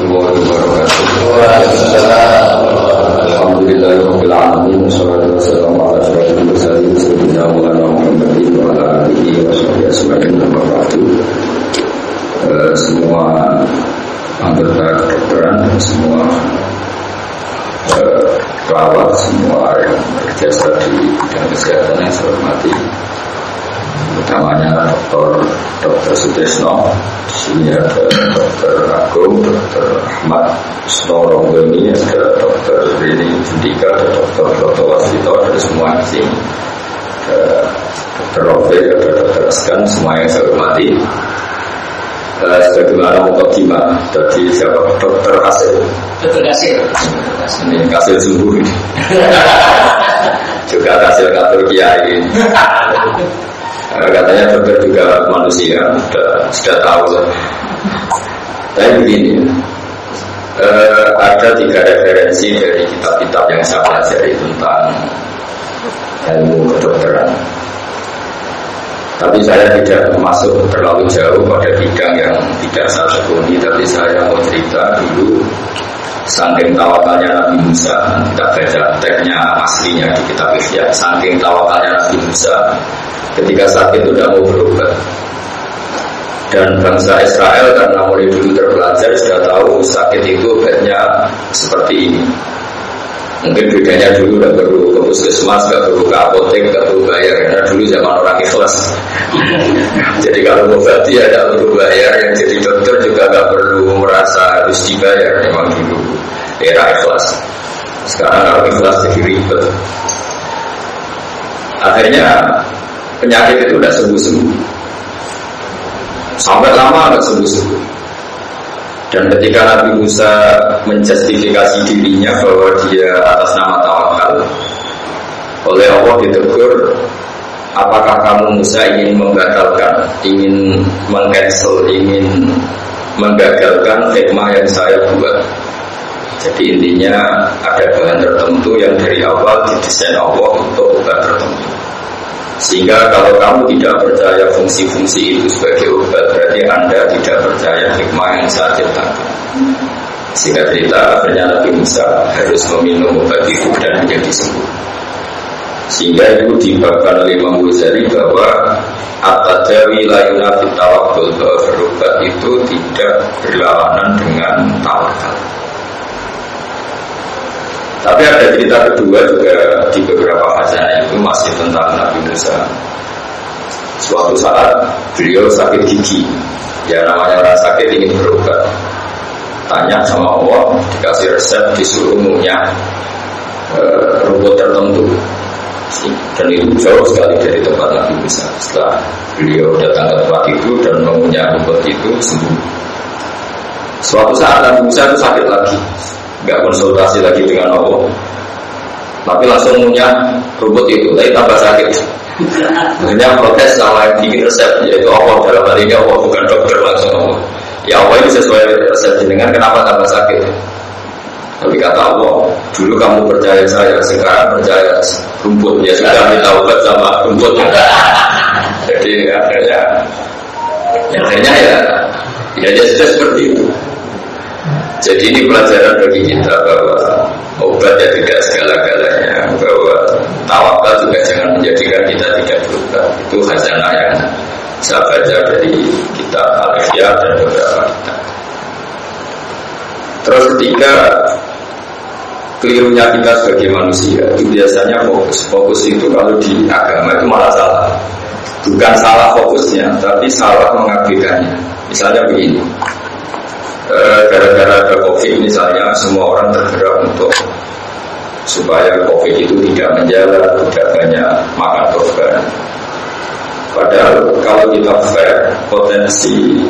warahmatullahi wabarakatuh. Alhamdulillahirabbil alamin wassalatu wassalamu ala asyrofil mursalin sayyidina Maulana Muhammadin wa ala alihi washabihi ajmain. Amma ba'du. Semua anggota kedokteran, semua perawat, semua yang berjasa di bidang kesehatan yang saya hormati, utamanya Dr. Sutrisno. Di sini ada Dr. Agung, Dr. Ahmad Snorongweni, ada Dr. Rini Jundika, ada Dr. Wasito, ada semua di sini. Ada Dr. Rofi, ada Dr. Askan, semua yang saya hormati. Sebagaimana mukadimah dari siapa? Dr. Kasil. Dr. Kasil. Ini Kasil sungguh ini. Juga Kasil Katul Kiai. Katanya dokter juga manusia, sudah tahu lah. Tapi begini, ada 3 referensi dari kitab-kitab yang saya pelajari tentang ilmu kedokteran. Tapi saya tidak masuk terlalu jauh pada bidang yang tidak saya tekuni. Tapi saya mau cerita dulu, saking tawakalnya Nabi Musa. Kita baca teksnya aslinya di kitab Ihya. Saking tawakalnya Nabi Musa, ketika sakit itu tidak mau berobat. Dan bangsa Israel karena mulai dulu terpelajar sudah tahu sakit itu obatnya seperti ini. Mungkin bedanya dulu tidak perlu ke puskesmas, tidak perlu ke apotek, tidak perlu bayar. Karena dulu zaman orang ikhlas. Jadi kalau obati ya tidak perlu bayar. Yang jadi dokter juga tidak perlu merasa harus dibayar. Memang dulu era ikhlas. Sekarang kalau ikhlas jadi ribet. Akhirnya penyakit itu tidak sembuh-sembuh. Sampai lama tidak sembuh-sembuh. Dan ketika Nabi Musa menjustifikasi dirinya bahwa dia atas nama tawakal, oleh Allah ditegur, apakah kamu Musa ingin membatalkan, ingin meng-cancel, ingin menggagalkan hikmah yang saya buat. Jadi intinya ada bahan tertentu yang dari awal didesain Allah untuk obat tertentu. Sehingga kalau kamu tidak percaya fungsi-fungsi itu sebagai obat, berarti Anda tidak percaya hikmah yang saya ciptakan. Sehingga cerita akhirnya Nabi Musa harus meminum obat itu dan menjadi sembuh. Sehingga itu dibabkan oleh Imam Ghazali bahwa at-tadawi la yunafi tawakkul, bahwa berobat itu tidak berlawanan dengan tawakal. Tapi ada cerita kedua juga di beberapa khazanah itu masih tentang Nabi Musa. Suatu saat beliau sakit gigi. Ya namanya orang sakit ingin berobat. Tanya sama Allah, dikasih resep, disuruh ngunyah rumput tertentu. Dan itu jauh sekali dari tempat Nabi Musa. Setelah beliau datang ke tempat itu dan mengunyah rumput itu sembuh. Suatu saat Nabi Musa itu sakit lagi. Gak konsultasi lagi dengan Allah, tapi langsung punya rumput itu, tapi tambah sakit. Hanya protes sama yang bikin resep, yaitu Allah. Dalam hal ini Allah, bukan dokter, langsung Allah. Ya Allah ini sesuai resep jenengan, kenapa tambah sakit? Tapi kata Allah, dulu kamu percaya saya, sekarang percaya rumput. Ya sudah, minta obat sama rumput. Jadi akhirnya ya sudah seperti itu. Jadi ini pelajaran bagi kita bahwa obat ya tidak segala-galanya, bahwa tawakal juga jangan menjadikan kita tidak berobat. Itu khazanah yang saya baca dari kitab Al-Ihya dan beberapa kitab. Terus ketiga, kelirunya kita sebagai manusia itu biasanya fokus itu kalau di agama itu malah salah. Bukan salah fokusnya, tapi salah mengabaikannya. Misalnya begini, gara-gara ada COVID misalnya, semua orang tergerak untuk supaya COVID itu tidak menjalar, tidak banyak makan korban. Padahal kalau kita fair, potensi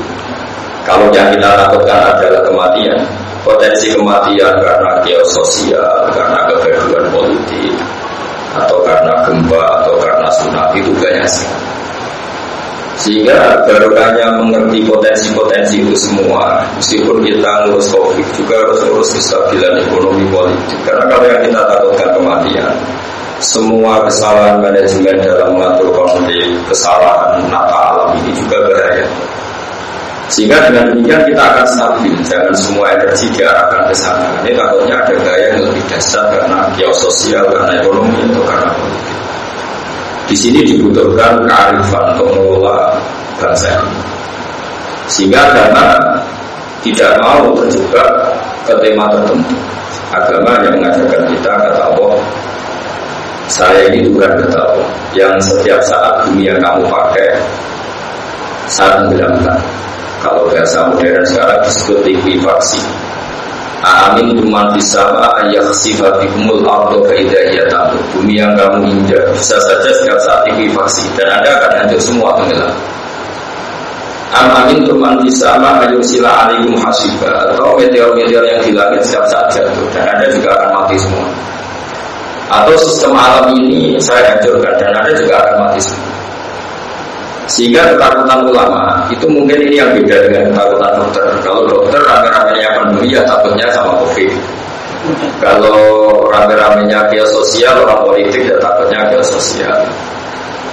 kalau yang kita takutkan adalah kematian, potensi kematian karena chaos sosial, karena kegaduhan politik, atau karena gempa, atau karena tsunami itu banyak sekali. Sehingga barokahnya mengerti potensi-potensi itu semua. Meskipun kita ngurus COVID juga harus ngurus kestabilan ekonomi politik. Karena kalau yang kita takutkan kematian, semua kesalahan manajemen dalam mengatur konflik, kesalahan nata alam ini juga bahaya. Sehingga dengan demikian kita akan stabil, jangan semua energi diarahkan ke sana. Ini takutnya ada gaya yang lebih dasar karena geososial, karena ekonomi atau karena politik. Di sini dibutuhkan kearifan untuk mengelola bangsa ini. Sehingga karena tidak mau terjebak ke tema tertentu. Agama yang mengajarkan kita, kata Allah, saya ini bukan kata Allah yang setiap saat bumi yang kamu pakai saat tenggelamkan. Kalau bahasa modern sekarang disebut likuifaksi. Amin tuman bisama ayakhsifa bikumul ardo kaidayatamu. Bumi yang kamu injak bisa saja setiap saat likuifaksi dan Anda akan hancur semua tenggelam. Amin tuman bisama ayusila alikum hasiba. Atau meteor-meteor yang di langit setiap saat jatuh dan Anda juga akan mati semua. Atau sistem alam ini saya hancurkan dan Anda juga akan mati semua. Sehingga ketakutan ulama itu mungkin ini yang beda dengan ketakutan dokter. Kalau dokter rame-ramenya pandemi ya takutnya sama COVID. Kalau rame-ramenya geososial, orang politik ya takutnya geososial.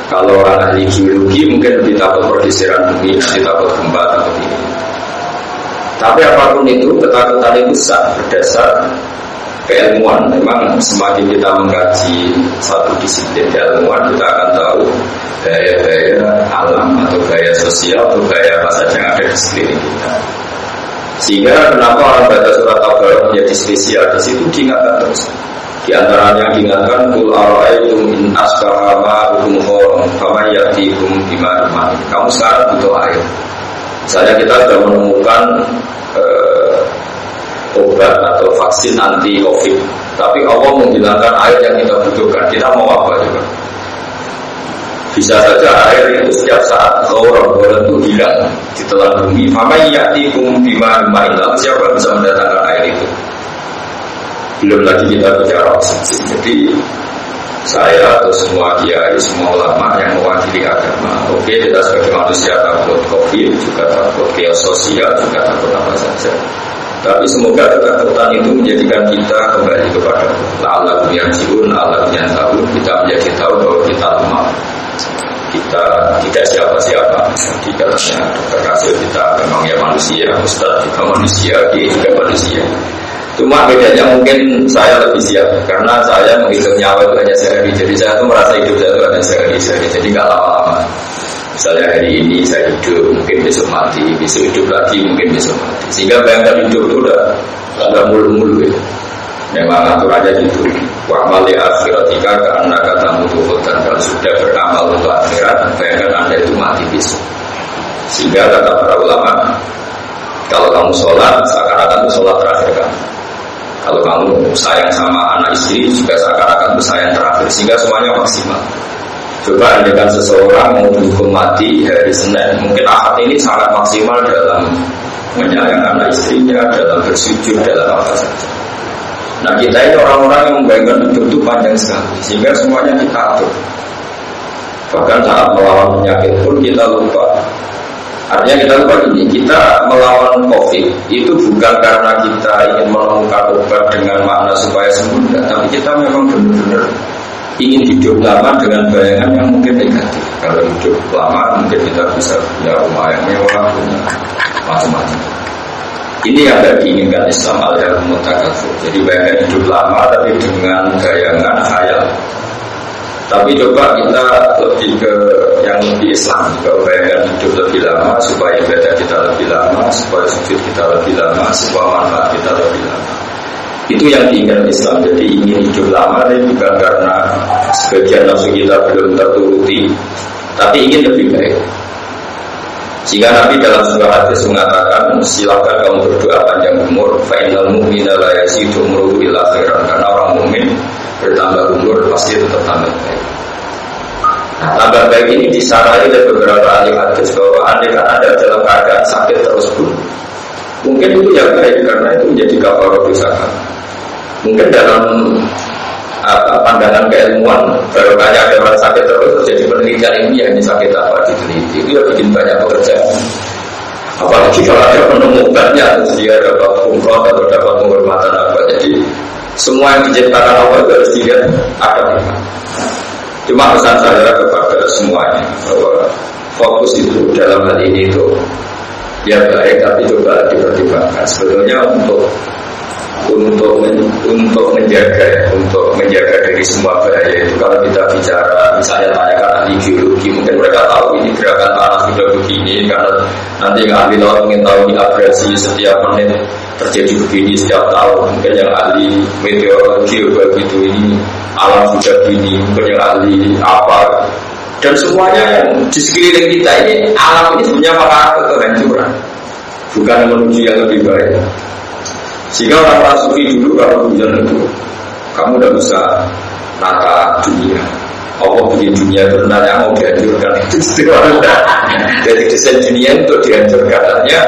Kalau orang ahli geologi mungkin lebih takut pergeseran bumi, lebih takut gempa takut ini. Tapi apapun itu ketakutan itu sah berdasar keilmuan. Memang semakin kita mengkaji satu disiplin keilmuan, kita akan tahu gaya-gaya alam atau gaya sosial atau gaya apa saja yang ada di sekeliling kita. Sehingga kenapa orang baca surat Tabarok menjadi spesial, di situ diingatkan terus. Di antaranya diingatkan kul ara'aytum in asbaha ma'ukum ghaurun faman ya'tikum bima'in ma'in. Kamu sekarang butuh air. Misalnya kita sudah menemukan obat atau vaksin anti COVID, tapi Allah menghilangkan air yang kita butuhkan. Kita mau apa juga? Bisa saja air itu setiap saat ghaurun itu hilang di telan bumi. Faman ya'tikum bima'in ma'in. Siapa bisa mendatangkan air itu? Belum lagi kita bicara oksigen. Jadi saya atau semua kiai, semua ulama yang mewakili agama, oke, kita sebagai manusia takut COVID, juga takut geososial, juga takut apa saja. Tapi semoga ketakutan itu menjadikan kita kembali kepada Allah yang jiun, Allah yang tahu. Kita menjadi tahu bahwa kita lemah, kita tidak siapa-siapa. Di dalamnya Dr. Kasil kita memang ya manusia, Ustaz juga manusia, dia juga manusia. Cuma bedanya mungkin saya lebih siap karena saya menghitung nyawa itu hanya sehari. Jadi saya tuh merasa hidup saya itu hanya sehari. Jadi nggak lama-lama. Misalnya hari ini saya hidup, mungkin besok mati, besok hidup lagi, mungkin besok mati. Sehingga bayangkan hidup itu udah mulu-mulu ya. Memang atur aja gitu. Wa amali akhiratika karena kata mutuhutan. Kalau sudah beramal untuk akhirat, bayangkan Anda itu mati besok. Sehingga kata para ulama, kalau kamu sholat, seakan-akan itu sholat terakhir kamu. Kalau kamu sayang sama anak istri, juga seakan-akan itu sayang terakhir. Sehingga semuanya maksimal. Coba andaikan seseorang mau dihukum mati hari Senin, mungkin Ahad ini sangat maksimal dalam menyayang anak istrinya, dalam bersujud, dalam apa saja. Nah kita ini orang-orang yang membayangkan hidup itu panjang sekali, sehingga semuanya kita atur. Bahkan saat melawan penyakit pun kita lupa. Artinya kita lupa ini, kita melawan COVID itu bukan karena kita ingin menemukan obat dengan makna supaya sembuh, tapi kita memang benar-benar ingin hidup lama dengan bayangan yang mungkin negatif. Kalau hidup lama mungkin kita bisa punya rumah yang mewah, punya macam-macam. Ini yang tidak diinginkan Islam al-mutakatsir. Jadi bayangan hidup lama tapi dengan bayangan khayal. Tapi coba kita lebih ke yang lebih Islam, kalau bayangan hidup lebih lama supaya ibadah kita lebih lama, supaya sujud kita lebih lama, supaya manfaat kita lebih lama. Itu yang diinginkan Islam. Jadi ingin hidup lama ini bukan karena sebagian nafsu kita belum terturuti, tapi ingin lebih baik. Jika Nabi dalam sebuah hadis mengatakan, silakan kamu berdoa panjang umur, fa innal mu'mina la yazidu umruhu illa khairan. Karena orang mukmin bertambah umur pasti tetap tambah baik. Nah, tambah baik ini disarai oleh beberapa ahli hadis bahwa andai kan ada dalam keadaan sakit terus pun, mungkin itu yang baik karena itu menjadi kafarat dosa. Mungkin dalam pandangan keilmuan baru banyak ada orang sakit terus jadi penelitian ilmiah ini sakit apa diteliti, itu ya bikin banyak pekerjaan. Apalagi kalau ada penemukannya terus dia dapat umroh atau dapat penghormatan apa. Jadi semua yang diciptakan Allah itu harus dilihat akademik. Cuma pesan saya kepada semuanya bahwa fokus itu dalam hal ini itu Ya baik, tapi coba dipertimbangkan. Sebetulnya untuk menjaga dari semua bahaya itu, kalau kita bicara misalnya tanyakan ahli geologi, mungkin mereka tahu ini gerakan tanah sudah begini, karena nanti ahli laut ingin tahu ini abrasi setiap menit terjadi begini setiap tahun. Mungkin yang ahli meteorologi begitu, ini alam sudah begini, mungkin yang ahli apa. Dan semuanya yang di sekeliling kita ini, alam ini sebenarnya mengarah ke kehancuran, bukan menuju yang lebih baik. Sehingga orang-orang sufi dulu kalau hujan itu, kamu udah bisa nata dunia. Allah bikin dunia itu sebenarnya mau dihancurkan, itu istilah. Jadi desain dunia untuk dihancurkan. Artinya,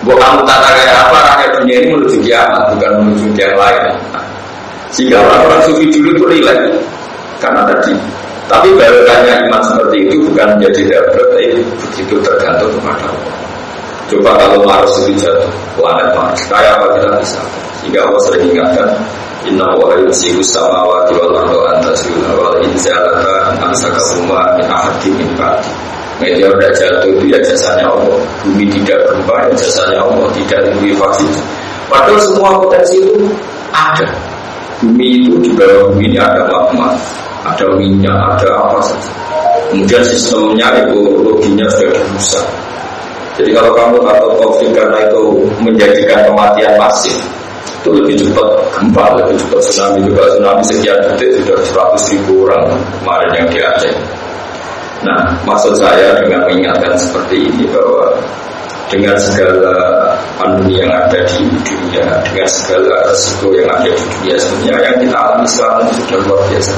buat kamu tata kayak apa, rakyat dunia ini menuju kiamat, bukan menuju yang lain. Sehingga orang-orang sufi dulu itu relax, karena tadi. Tapi barokahnya iman seperti itu bukan menjadi dapat, tapi begitu tergantung kepada Allah. Coba kalau Mars itu jatuh, planet Mars, kayak apa kita bisa? Sehingga Allah sering ingatkan, Inna wa yusikus samawati wal ardo antasila wal inzalata amsakahuma min ahadi min ba'di. Meteor tidak jatuh itu ya jasanya Allah. Bumi tidak gempa ya jasanya Allah, tidak likuifaksi. Padahal semua potensi itu ada. Bumi itu di bawah bumi ini ada magma, ada minyak, ada apa saja. Kemudian sistemnya, ekologinya sudah dirusak. Jadi kalau kamu takut COVID karena itu menjadikan kematian masif, itu lebih cepat gempa, lebih cepat tsunami. Juga tsunami sekian detik sudah 100.000 orang kemarin yang di Aceh. Nah, maksud saya dengan mengingatkan seperti ini bahwa dengan segala pandemi yang ada di dunia, dengan segala resiko yang ada di dunia, sebenarnya yang kita alami sekarang sudah luar biasa.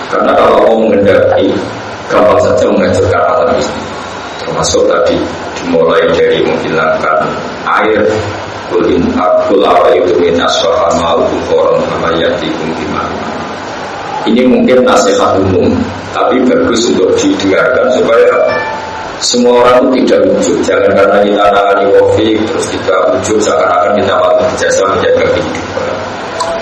Karena kalau mau mengendaki, gampang saja menghancurkan alam ini. Termasuk tadi dimulai dari menghilangkan air, kul awaitu min aswaha ma'ukum koron hamayatikum dimana. Ini mungkin nasihat umum, tapi bagus untuk didengarkan supaya semua orang itu tidak ujub. Jangan karena kita nangani COVID terus kita ujub seakan-akan kita paling berjasa menjaga kehidupan.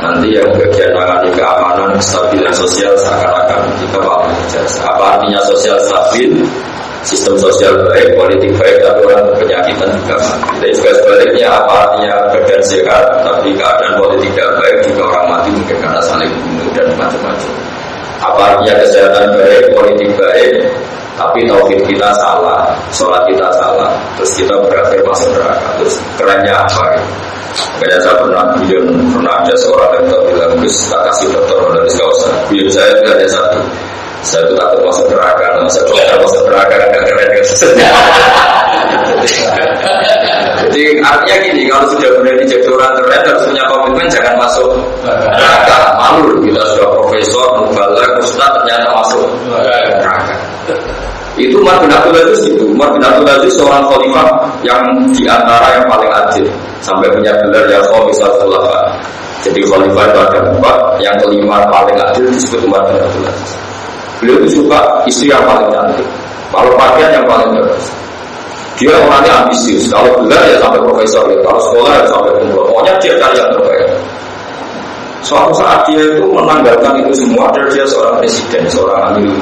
Nanti yang bagian nangani keamanan, kestabilan sosial seakan-akan kita paling berjasa. Apa artinya sosial stabil? Sistem sosial baik, politik baik, tapi orang berpenyakitan juga mati. Dan juga sebaliknya, apa artinya badan sehat, tapi keadaan politik tidak baik, juga orang mati mungkin karena saling bunuh dan macam-macam. Apa artinya kesehatan baik, politik baik, tapi tauhid kita salah, sholat kita salah, terus kita berakhir masuk neraka. Terus kerennya apa? Makanya saya pernah ada seorang dokter bilang, Gus, tak kasih dokter honoris causa. Beliau saya tidak ada satu. Saya itu takut masuk neraka, masa dokter masuk neraka kan gak keren kan? Jadi artinya gini, kalau sudah berani jadi orang keren harus punya komitmen jangan masuk neraka. Malu kita sudah profesor, mubalak, ustaz ternyata masuk neraka. Itu Umar bin Abdul Aziz itu. Umar bin Abdul Aziz seorang khalifah yang diantara yang paling adil, sampai punya gelar ya Khalifatul Khulafa. Jadi khalifah itu ada 4, yang kelima paling adil disebut Umar bin Abdul Aziz. Beliau itu suka istri yang paling cantik, kalau pakaian yang paling bagus. Dia orangnya ambisius, kalau gelar ya sampai profesor, ya. Kalau sekolah ya sampai umroh. Pokoknya dia cari yang terbaik. Suatu saat dia itu menanggalkan itu semua, dan dia seorang presiden, seorang amil.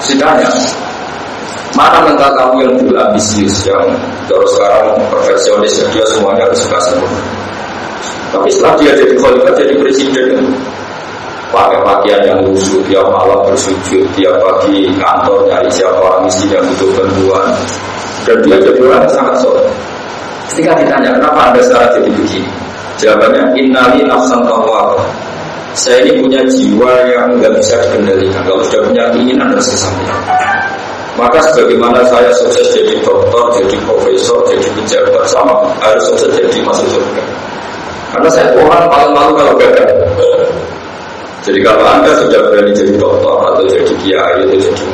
Sidanya, mana mental kamu yang dulu ambisius, yang terus sekarang perfeksionis, dia semuanya harus suka sempurna. Tapi setelah dia jadi khalifah, jadi presiden, pakai pakaian yang lusuh, tiap malam bersujud, tiap pagi kantor nyari siapa orang miskin yang butuh bantuan, dan dia jadi orang yang sangat soleh. Ketika ditanya kenapa anda sekarang jadi begini, jawabannya innali nafsan tawwab. Saya ini punya jiwa yang nggak bisa dikendalikan. Kalau sudah punya keinginan harus kesampaian. Maka sebagaimana saya sukses jadi dokter, jadi profesor, jadi pejabat, sama harus sukses jadi masuk surga. Karena saya orang paling malu kalau gagal. Jadi kalau anda sudah berani jadi dokter atau jadi kiai atau jadi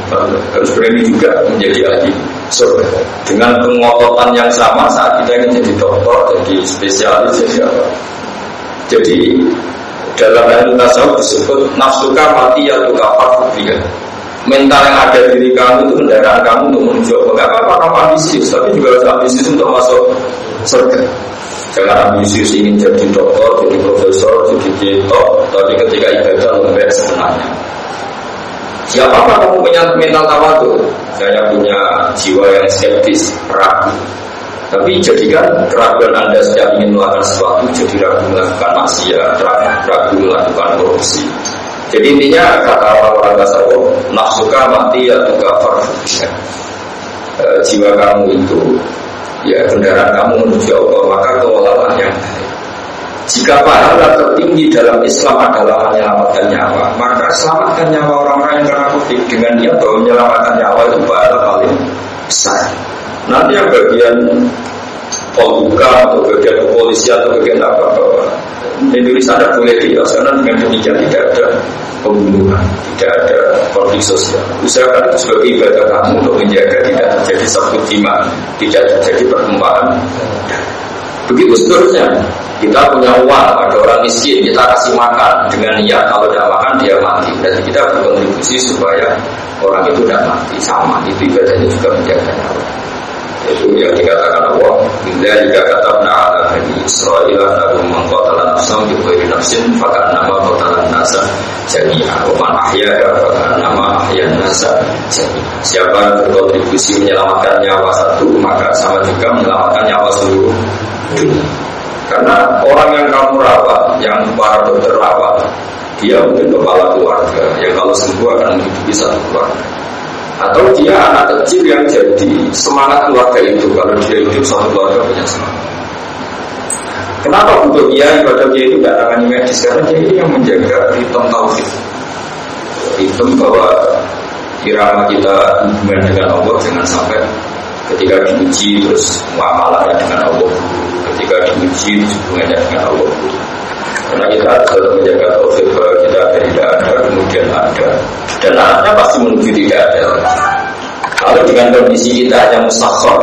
harus berani juga menjadi ahli surga. Dengan pengototan yang sama saat kita ingin jadi dokter, jadi spesialis, jadi apa? Jadi dalam ilmu tasawuf disebut nafsuka mati ya tuka farfubia. Mental yang ada di diri kamu itu kendaraan kamu untuk menuju apa? Gak apa-apa nama ambisius, tapi juga harus ambisius untuk masuk surga. Jangan ambisius ingin jadi dokter, jadi profesor, jadi ketok, tapi ketika ibadah lembek sebenarnya. Siapa kamu punya mental tawadhu? Saya punya jiwa yang skeptis, ragu. Tapi jadikan keraguan Anda setiap ingin melakukan sesuatu jadi ragu melakukan maksiat, ragu melakukan korupsi. Jadi intinya kata orang-orang tasawuf, nafsuka mati atau kafar. Jiwa kamu itu, ya kendaraan kamu menuju Allah, maka kelolalah yang baik. Jika pahala tertinggi dalam Islam adalah menyelamatkan nyawa, maka selamatkan nyawa orang-orang yang kena COVID dengan niat bahwa menyelamatkan nyawa itu pahala paling besar. Nanti yang bagian polhukam atau bagian kepolisian atau bagian apa-apa, Indonesia tidak boleh dilaksanakan dengan demikian tidak ada pembunuhan, tidak ada konflik sosial. Usahakan itu sebagai ibadah kamu untuk menjaga tidak terjadi sabut jima, tidak terjadi pertumpahan. Begitu seterusnya. Kita punya uang, ada orang miskin, kita kasih makan dengan niat kalau tidak makan dia mati. Berarti kita berkontribusi supaya orang itu tidak mati. Sama, itu ibadahnya juga menjaga nyawa. Itu yang dikatakan Allah. Bila jika katabna ala bani Israil annahu man qatala nafsan bi ghairi nafsin fakannama qatala nasa jami'a wa man ahyaha fakannama ahyan nasa jami'a. Siapa yang berkontribusi menyelamatkan nyawa satu, maka sama juga menyelamatkan nyawa seluruh dunia. Karena orang yang kamu rawat, yang para dokter rawat, dia mungkin kepala keluarga yang kalau sembuh akan menghidupi satu keluarga. Atau dia anak kecil yang jadi semangat keluarga itu kalau dia hidup satu keluarga punya semangat. Kenapa butuh kiai? Padahal dia itu tidak tangani medis, karena dia ini yang menjaga ritme tauhid, ritme bahwa irama kita hubungan dengan Allah jangan sampai ketika diuji terus muamalahnya dengan Allah, ketika diuji hubungannya dengan Allah. Karena kita harus tetap menjaga tauhid bahwa kita tidak ada, kemudian ada, dan arahnya pasti menuju tidak ada. Kalau dengan kondisi kita hanya mustakhir,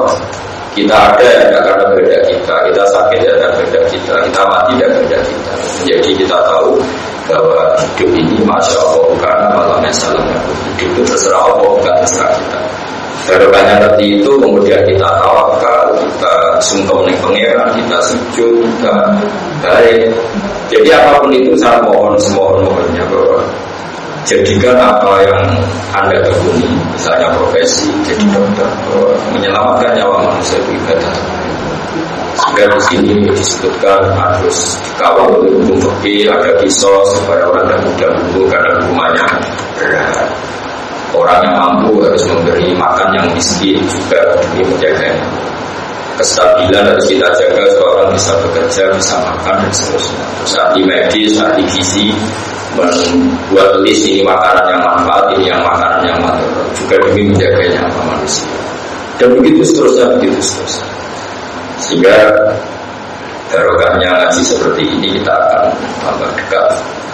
kita ada ya tidak karena beda kita sakit ya tidak beda kita mati tidak beda kita. Jadi kita tahu bahwa hidup ini masya Allah karena malamnya salamnya hidup itu terserah Allah bukan terserah kita. Barokahnya ngerti itu, kemudian kita tawakal, kita sungkem ning pangeran, kita sujud, kita baik. Jadi apapun itu saya mohonnya bahwa jadikan apa yang Anda tekuni, misalnya profesi, jadi dokter, menyelamatkan nyawa manusia itu ibadah. Sehingga di sini disebutkan harus dikawal oleh hukum fikih, ada kisos supaya orang tidak mudah bunuh karena hukumannya berat. Orang yang mampu harus memberi makan yang miskin juga demi menjaganya. Kestabilan harus kita jaga supaya orang bisa bekerja, bisa makan dan seterusnya. Terus ahli medis, ahli gizi membuat list ini makanan yang manfaat, ini yang makanan yang manfaat juga demi menjaganya manusia. Dan begitu seterusnya. Sehingga barokahnya ngaji seperti ini kita akan tambah dekat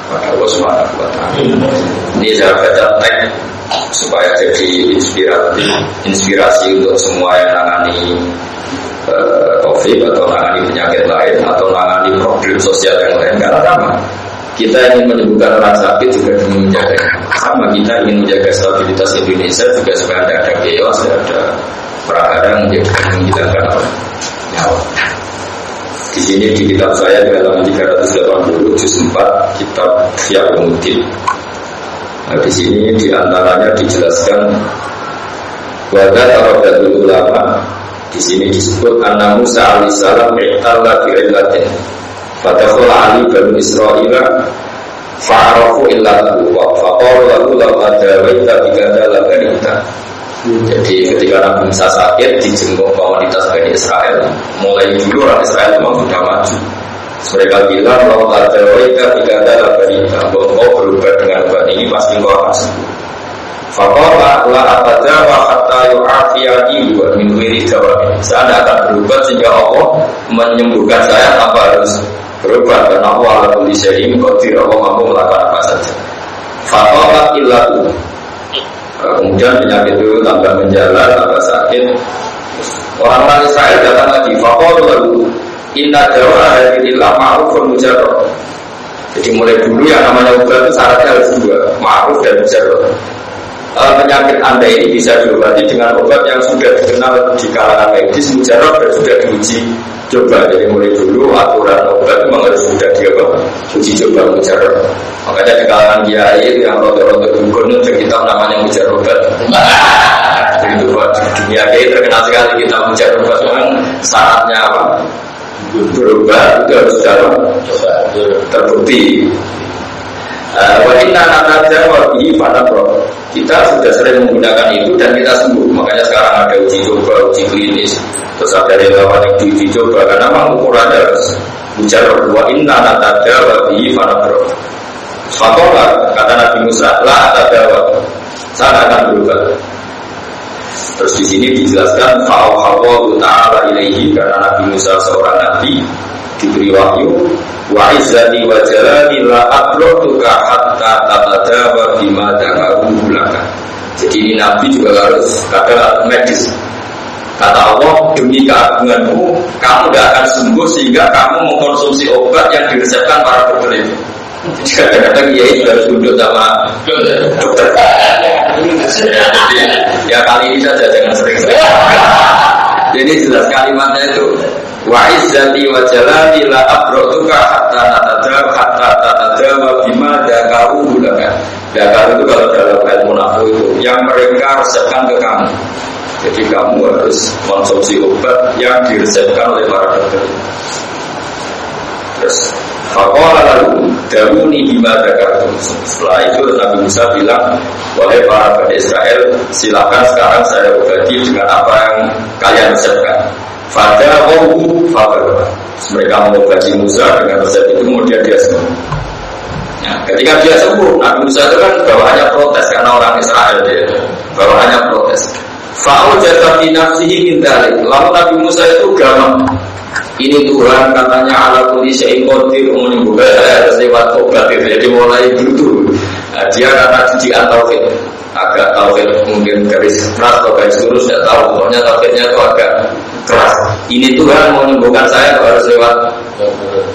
pada Allah Subhanahu wa Ta'ala. Ini saya baca teks supaya jadi inspirasi untuk semua yang nangani COVID atau nangani penyakit lain atau nangani problem sosial yang lain. Karena sama, kita ingin menyembuhkan orang sakit juga demi menjaga. Sama, kita ingin menjaga stabilitas Indonesia juga supaya tidak ada chaos, tidak ada perahara yang menghilangkan nyawa. Di sini di kitab saya di halaman 380 juz 4 kitab Fiqh. Nah, di sini diantaranya dijelaskan wada tarodatul ulama. Di sini disebut anna Musa alaihissalam mi'talla bi'illatin fadakhala ali banu Israila fa'arafu illatahu wa faqalu lahu law adawaita bikada labarita. Jadi ketika Nabi Musa sakit dijenguk komunitas Bani Israel, mulai dulu orang Israel memang sudah maju. Mereka bilang kalau ada mereka tidak ada labarita, kalau kau berubah dengan obat ini pasti kau akan sembuh. Fakola la abada wa hatta yu'afiyani wa min ghairi jawab. Saya tidak akan berubah sehingga Allah menyembuhkan saya tanpa harus berubah, karena Allah ala kulli syai'in qadir, Allah mampu melakukan apa saja. Fakola illatu. Kemudian penyakit itu tambah menjalar, tambah sakit. Orang-orang Israel datang lagi. Fakola lalu inna dawa hadillah ma'rufun mujarrad. Jadi mulai dulu yang namanya obat itu syaratnya harus dua, ma'ruf dan mujarrad. Penyakit Anda ini bisa diobati dengan obat yang sudah dikenal di kalangan medis, mujarrad dan sudah diuji coba. Jadi mulai dulu aturan obat memang harus sudah diuji coba mujarrad. Makanya di kalangan kiai itu yang rotok-rotok dukun itu kitab namanya mujarrad. Itu dunia kayak terkenal sekali kita bicara berubah memang syaratnya apa? Berubah itu harus dalam terbukti. Wanita nada wabi pada pro. Kita sudah sering menggunakan itu dan kita sembuh. Makanya sekarang ada uji coba, uji klinis. Terus ada relawan yang diuji coba karena memang ukurannya harus bicara wanita nada wabi pada pro. Fakola kata Nabi Musa lah nada wabi. Saya akan berubah. Terus di sini dijelaskan fa'awhawa ta'ala ilaihi karena Nabi Musa seorang nabi diberi wahyu wa izzati wa jalali la abrotuka hatta tatadawa bima dakaru laka. Jadi ini nabi juga harus kata medis. Kata Allah, demi keagunganmu kamu tidak akan sembuh sehingga kamu mengkonsumsi obat yang diresepkan para dokter itu. Jadi kadang-kadang ya itu harus duduk sama dokter. Ya kali ini saja jangan sering-sering. Jadi jelas kalimatnya itu wa izzati wa jalali la abrotuka hatta tatadawa bima dakaru laka. Dakar itu kalau dalam ilmu nafsu itu yang mereka resepkan ke kamu. Jadi kamu harus konsumsi obat yang diresepkan oleh para dokter. Terus Fakola lalu dahuni bima dakartum. Setelah itu Nabi Musa bilang, wahai para Bani Israel, silakan sekarang saya obati dengan apa yang kalian resepkan. Fada wahu fabar. Mereka mengobati Musa dengan resep itu, kemudian dia sembuh. Nah, ketika dia sembuh, Nabi Musa itu kan bawaannya protes karena orang Israel dia bawaannya protes. Fa'u jatah binafsihi min dalik. Lalu Nabi Musa itu gamang. Ini Tuhan katanya ala kulli syai'in qadir, menyembuhkan saya harus lewat obat. Jadi mulai dulu dia karena didikan tauhid, agak tauhid mungkin garis keras atau garis lurus tidak tahu, pokoknya tauhidnya itu agak keras. Ini Tuhan mau menyembuhkan saya harus lewat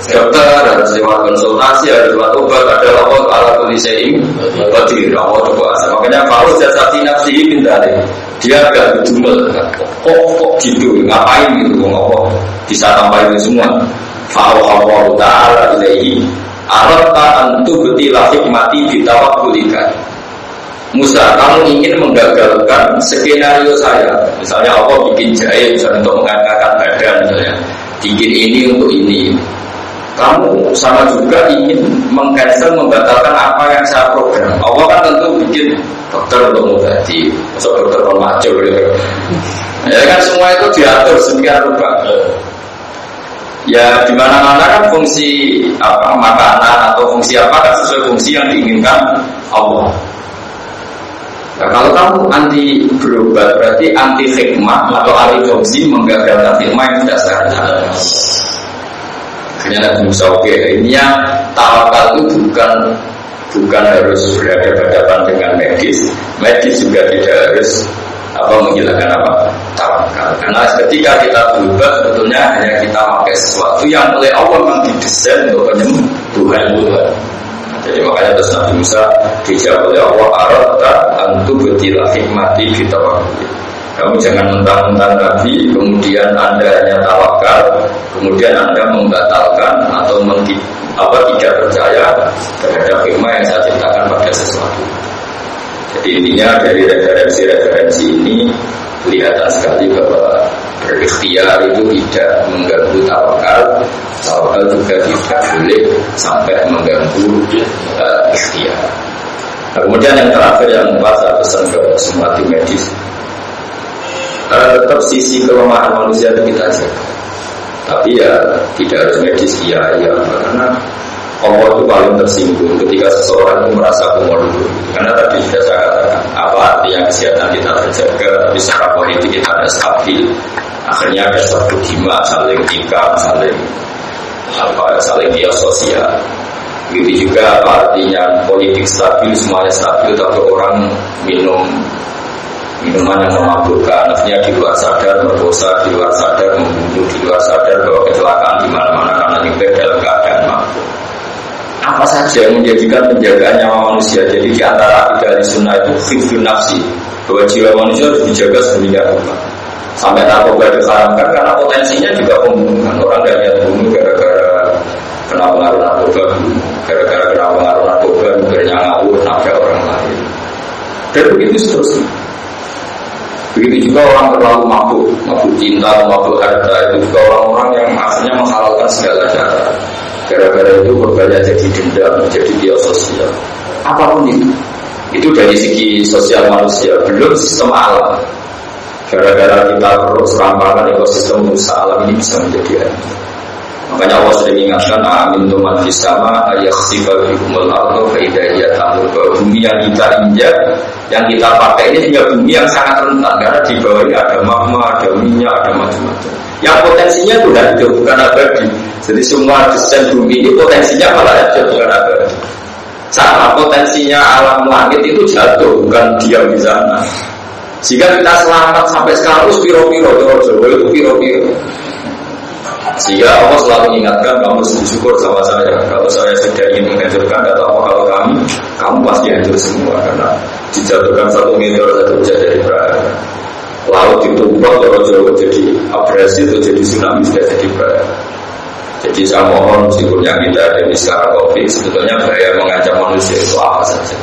dokter, harus lewat konsultasi, harus lewat obat. Ada Allah ala kulli syai'in qadir, Allah itu kuasa. Makanya kalau jasati nafsihi min dalik, dia agak berdumel, kok gitu, ngapain gitu, ngomong bisa tambah itu semua. Fa'awhawa ta'ala ilaihi arata antu betilah hikmati ditawakkulika. Musa, kamu ingin menggagalkan skenario saya. Misalnya Allah bikin jahe misalnya untuk mengangkat badan misalnya, bikin ini untuk ini. Kamu sama juga ingin mengcancel, membatalkan apa yang saya program. Allah kan tentu bikin dokter untuk mengobati, masuk dokter pemacu gitu. Ya kan semua itu diatur sedemikian rupa. Ya di mana-mana kan fungsi apa makanan atau fungsi apa kan sesuai fungsi yang diinginkan Allah. Nah, kalau kamu anti berobat berarti anti hikmah atau anti fungsi, menggagalkan hikmah yang tidak seharusnya. Akhirnya Nabi Musa ini yang tawakal itu bukan harus berhadapan dengan medis juga tidak harus menghilangkan tawakal. Karena ketika kita berubah sebetulnya hanya kita pakai sesuatu yang oleh Allah memang didesain untuk penyembuhan. Jadi makanya terus Nabi Musa dijawab oleh Allah, arata antu betilah hikmati kita waktu. Kamu jangan mentang-mentang Nabi kemudian Anda hanya tawakal, kemudian Anda membatalkan atau tidak percaya terhadap hikmah yang saya ciptakan pada sesuatu. Jadi intinya dari referensi ini kelihatan sekali bahwa berikhtiar itu tidak mengganggu tawakal. Tawakal juga tidak boleh sampai mengganggu ikhtiar. Nah, kemudian yang terakhir yang saya pesan ke semua tim medis, tetap sisi kelemahan manusia itu kita jaga. Tapi ya tidak harus medis karena Allah itu paling tersinggung ketika seseorang itu merasa kumur dulu. Karena tadi sudah saya katakan apa artinya kesehatan kita terjaga, tapi secara politik kita ada stabil. Akhirnya ada suatu hima, saling tikam, saling kios sosial. Begitu juga apa artinya politik stabil, semuanya stabil, tapi orang minum minuman yang memabukkan, artinya di luar sadar berdosa, di luar sadar membunuh, di luar sadar bahwa kecelakaan di mana-mana karena nyuper dalam keadaan mabuk. Apa saja yang menjadikan penjagaan nyawa manusia. Jadi di antara akidah sunnah itu hifdzun nafsi, bahwa jiwa manusia harus dijaga sedemikian rupa. Sampai narkoba diharamkan karena potensinya juga pembunuhan. Orang tidak niat bunuh gara-gara kena pengaruh narkoba, gara-gara kena pengaruh narkoba akhirnya ngawur nabrak orang lain. Dan begitu seterusnya. Begitu juga orang terlalu mabuk cinta, mabuk harta, itu juga orang-orang yang akhirnya menghalalkan segala cara. Gara-gara itu korbannya jadi dendam, jadi bias sosial. Apapun itu dari segi sosial manusia, belum sistem alam. Gara-gara kita terus rampakan ekosistem usaha alam ini bisa menjadi hancur. Makanya Allah sering ingatkan, amin tuman fisama ayakhsifa bikumul ardo faidahiyat amur, bahwa bumi yang kita injak, yang kita pakai ini juga bumi yang sangat rentan, karena di bawah ini ada magma, ada minyak, ada macam-macam. Yang potensinya itu hancur, bukan abadi. Jadi semua desain bumi ini potensinya malah hancur, bukan abadi. Sama potensinya alam langit itu jatuh, bukan diam di sana. Jika kita selamat sampai sekarang itu piro-piro, Jawa itu piro-piro. Sehingga Allah selalu ingatkan, kamu bersyukur sama saya. Kalau saya sudah ingin menghancurkan, kata Allah, kalau kamu pasti hancur semua. Karena dijatuhkan 1 meteor saja dari berada. Laut ditumpah, Jawa jadi abrasi itu jadi tsunami, sudah jadi berada. Jadi saya mohon, meskipun yang kita ada di sekarang COVID, sebetulnya bahaya mengancam manusia itu apa saja.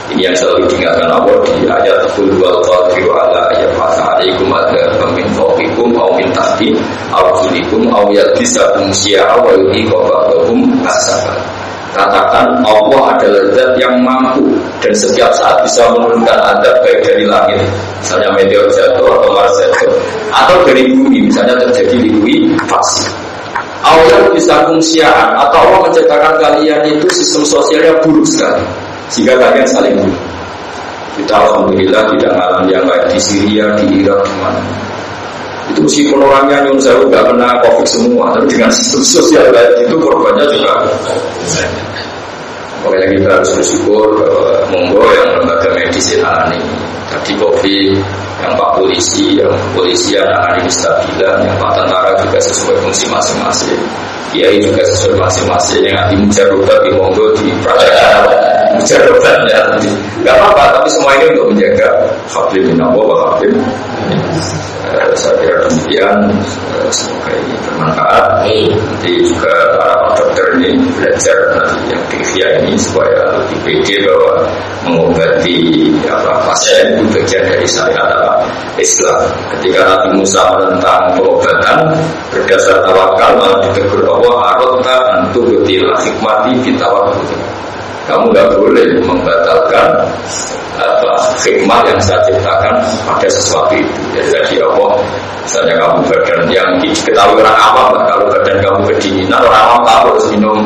Ini yang selalu diingatkan Allah di ayat Qul huwal qadiru ala ayyab'atsa 'alaikum adzaban min fawqikum aw min tahti arjulikum aw yalbisakum syi'a wa yudhiqa ba'dakum ba'sa. Katakan Allah adalah zat yang mampu dan setiap saat bisa menurunkan azab baik dari langit, misalnya meteor jatuh atau Mars jatuh, atau dari bumi, misalnya terjadi likuifaksi. Aw yalbisakum syi'a, atau Allah menciptakan kalian itu sistem sosialnya buruk sekali, sehingga kalian saling bunuh. Kita alhamdulillah tidak mengalami yang baik di Syria, di Irak, di mana. Itu meskipun orangnya nyun sewu gak kena COVID semua, tapi dengan sistem sosial baik itu korbannya juga. Makanya kita harus bersyukur bahwa monggo yang lembaga medis ini tadi COVID, yang Pak Polisi, yang kepolisian ini stabilan, yang Pak Tentara juga sesuai fungsi masing-masing. Kiai juga sesuai masing-masing, yang nanti mujarobat di monggo di peradaban mujarobatnya nanti nggak apa-apa, tapi semua ini untuk menjaga hablum minallah wa hablum minnas. Saya kira demikian, semoga ini bermanfaat. Nanti juga para dokter ini belajar nanti yang di Via ini supaya lebih pede bahwa mengobati pasien itu bagian dari syariat Islam. Ketika Nabi Musa menentang pengobatan berdasar tawakal, malah ditegur Allah, arota antu betil hikmati bitawakal. Kamu nggak boleh membatalkan hikmah yang saya ciptakan pada sesuatu itu. Jadi Allah, misalnya kamu badan yang diketahui orang awam, kalau badan kamu kedinginan, orang awam tahu harus minum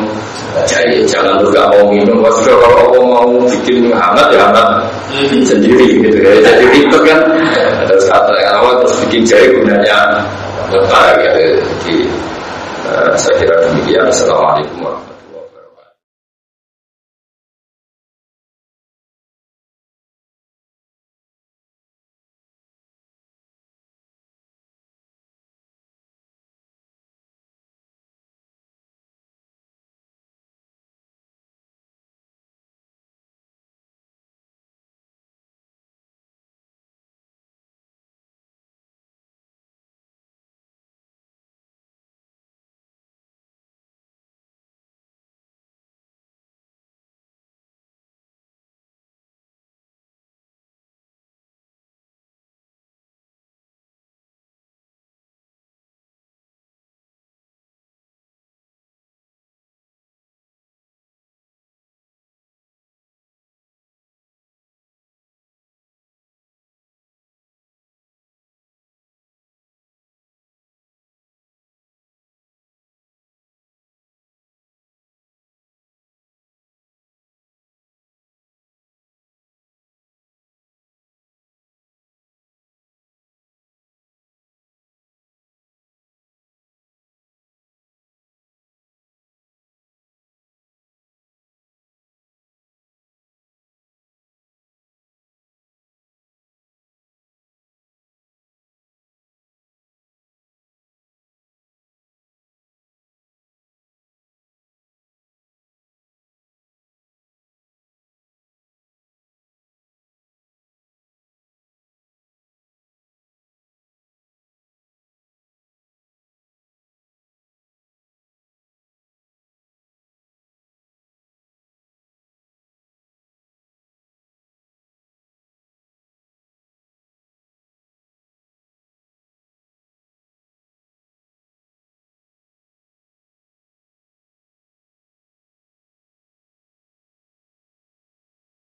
jahe. Jangan juga mau minum. Maksudnya kalau Allah mau bikin hangat ya hangat sendiri gitu ya. Jadi ribet kan. Terus kata Allah terus bikin jahe gunanya apa gitu. Jadi saya kira demikian. Assalamualaikum warahmatullahi wabarakatuh.